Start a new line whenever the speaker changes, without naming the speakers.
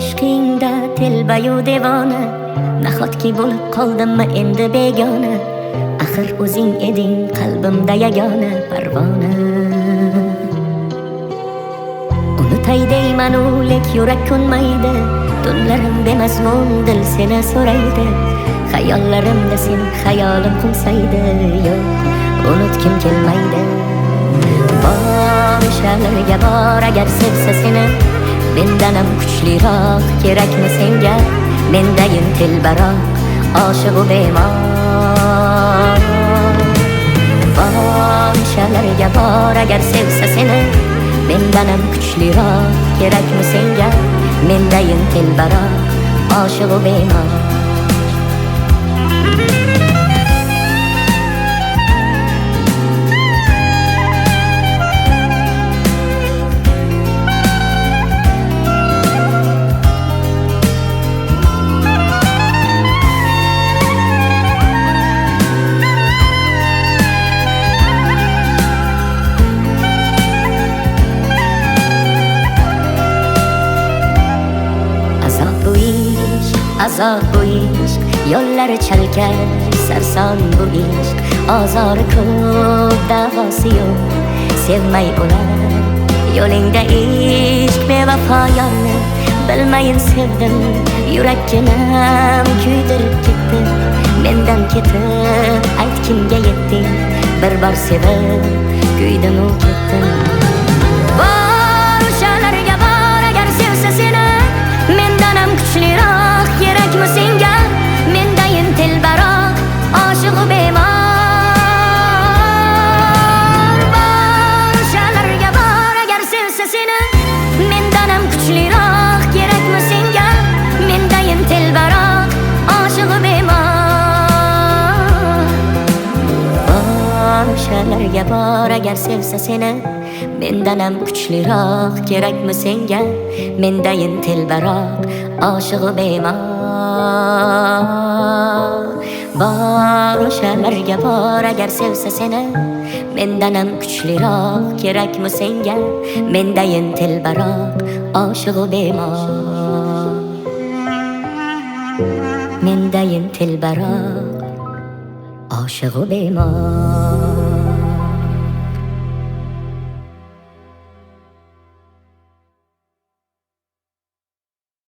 ishqingda telbayu devona, nahotki bo'lib qoldimmi endi begona. Axir o'zing eding qalbimda yagona parvona. Unutay deyman-u lek yurak ko'nmaydi, tunlarim bemazmun dil seni so'raydi. Xayollarimda sen xayolim qo'nsaydi, yo'q unutkim kelmaydi. Bor shalarga bor agar sevsa seni, mendanam kuchliroq kerakmi senga? Mendayin telbaroq oshiqu bemor. Bor shalarga bor agar sevsa seni, mendanam kuchliroq kerakmi senga? Mendayin telbaroq oshiqu bemor. Azob bu ishq, yo'llari chalkar, sarson bu ishq. Ozori ko'p, davosi yo'q, sevmay o'lar yo'lingda ishq. Bevafo yorni bilmayin sevdim, yurakkinam kuydirib ketdi. Mendan ketib ayt kimga yetding, bir bor sevib kuydim-u ketdim. Bor o'shalarga bor agar sevsa seni, mendanam kuchliroq kerakmi senga? Mendayin telbaroq oshiqu bemor. Bor shalarga bor agar sevsa seni, mendanam kuchliroq kerakmi senga? Mendayin telbaroq oshiqu bemor. Bor shalarga bor agar sevsa seni, mendanam kuchliroq kerakmi senga? Mendayin telbaroq oshiqu bemor. Bor o'shalarga bor agar sevsa seni, mendanam kuchliroq kerakmi senga? Mendayin telbaroq oshiqu bemor. Mendayin telbaroq oshiqu bemor.